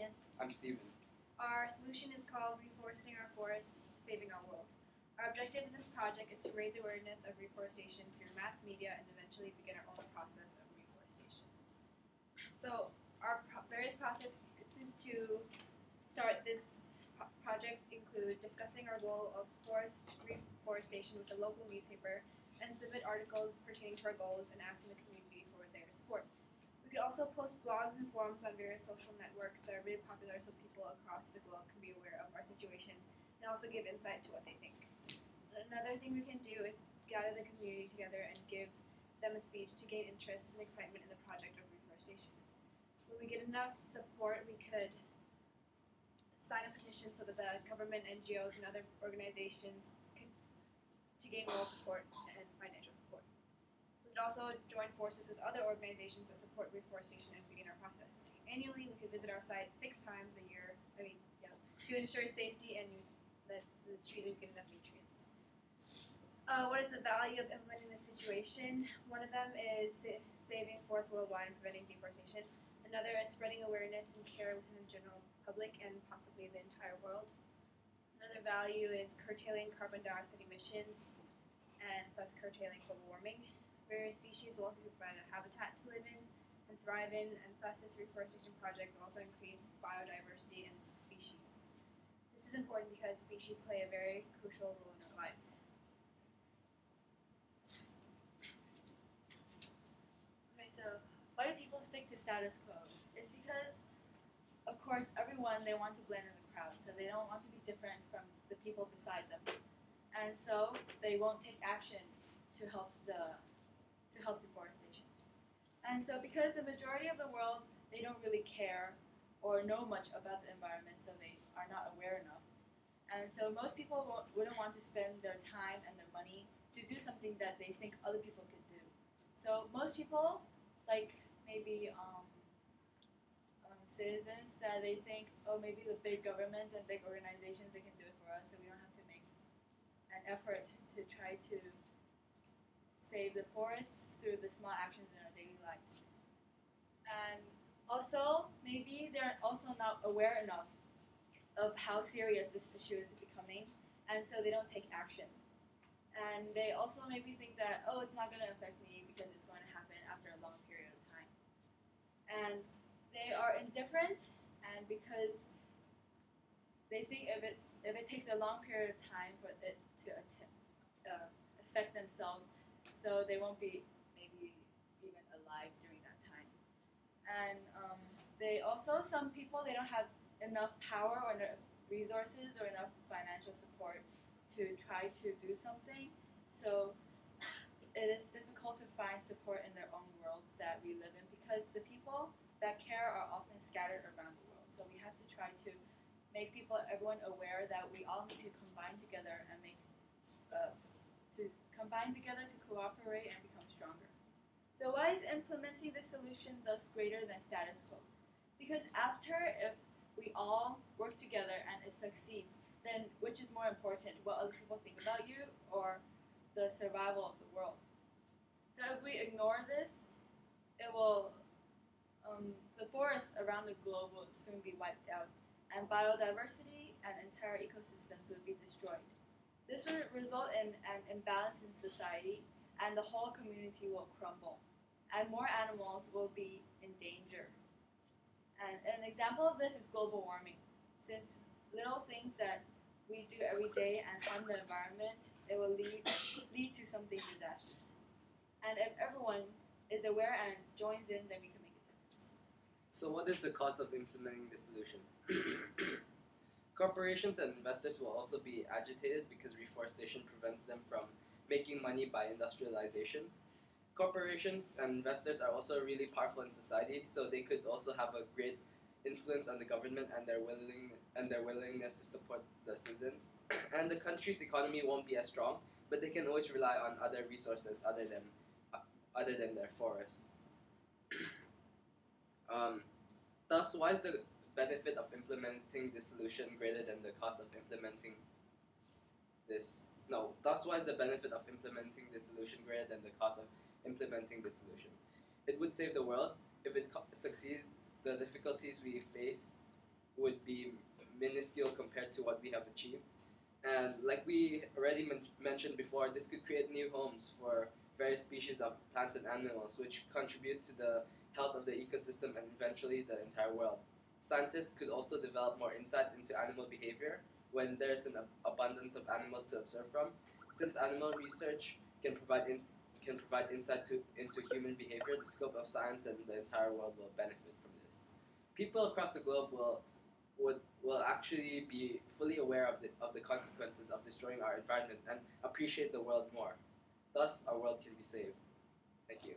Vivian. I'm Steven. Our solution is called Reforesting Our Forest, Saving Our World. Our objective in this project is to raise awareness of reforestation through mass media and eventually begin our own process of reforestation. So our various processes to start this project include discussing our goal of forest reforestation with the local newspaper and submit articles pertaining to our goals and asking the community for their support. We could also post blogs and forums on various social networks that are really popular so people across the globe can be aware of our situation and also give insight to what they think. Another thing we can do is gather the community together and give them a speech to gain interest and excitement in the project of reforestation. When we get enough support, we could sign a petition so that the government, NGOs, and other organizations to gain more support and financial support. We could also join forces with other organizations that support reforestation and begin our process. Annually, we could visit our site 6 times a year, to ensure safety and that the trees are getting enough nutrients. What is the value of implementing this situation? One of them is saving forests worldwide and preventing deforestation. Another is spreading awareness and care within the general public and possibly the entire world. Another value is curtailing carbon dioxide emissions and thus curtailing global warming. Various species will also provide a habitat to live in and thrive in, and thus this reforestation project will also increase biodiversity and species. This is important because species play a very crucial role in our lives. Okay, so why do people stick to status quo? It's because, of course, everyone, they want to blend in the crowd, so they don't want to be different from the people beside them. And so they won't take action to help deforestation. And so because the majority of the world, they don't really care or know much about the environment, so they are not aware enough. And so most people wouldn't want to spend their time and their money to do something that they think other people could do. So most people, like maybe citizens, that they think, oh, maybe the big governments and big organizations, they can do it for us, so we don't have to make an effort to try to save the forests through the small actions in our daily lives. And also, maybe they're also not aware enough of how serious this issue is becoming, and so they don't take action. And they also maybe think that, oh, it's not going to affect me because it's going to happen after a long period of time. And they are indifferent, and because they think if it takes a long period of time for it to affect themselves, so they won't be maybe even alive during that time. And they also, some people, they don't have enough power or enough resources or enough financial support to try to do something. So it is difficult to find support in their own worlds that we live in because the people that care are often scattered around the world. So we have to try to make everyone aware that we all need to combine together and to cooperate and become stronger. So why is implementing this solution thus greater than status quo? Because if we all work together and it succeeds, then which is more important, what other people think about you or the survival of the world? So if we ignore this, it will the forests around the globe will soon be wiped out, and biodiversity and entire ecosystems will be destroyed. This will result in an imbalance in society, and the whole community will crumble, and more animals will be in danger. And an example of this is global warming. Since little things that we do every day and harm the environment, it will lead to something disastrous. And if everyone is aware and joins in, then we can make a difference. So what is the cost of implementing this solution? Corporations and investors will also be agitated because reforestation prevents them from making money by industrialization. Corporations and investors are also really powerful in society, so they could also have a great influence on the government and their willingness to support the citizens. And the country's economy won't be as strong, but they can always rely on other resources other than their forests. Thus, why is the benefit of implementing this solution greater than the cost of implementing this? No, thus why is the benefit of implementing this solution greater than the cost of implementing this solution? It would save the world. If it succeeds, the difficulties we face would be minuscule compared to what we have achieved. And like we already mentioned before, this could create new homes for various species of plants and animals, which contribute to the health of the ecosystem and eventually the entire world. Scientists could also develop more insight into animal behavior when there's an abundance of animals to observe from. Since animal research can provide insight into human behavior, the scope of science and the entire world will benefit from this. People across the globe will actually be fully aware of the consequences of destroying our environment and appreciate the world more. Thus, our world can be saved. Thank you.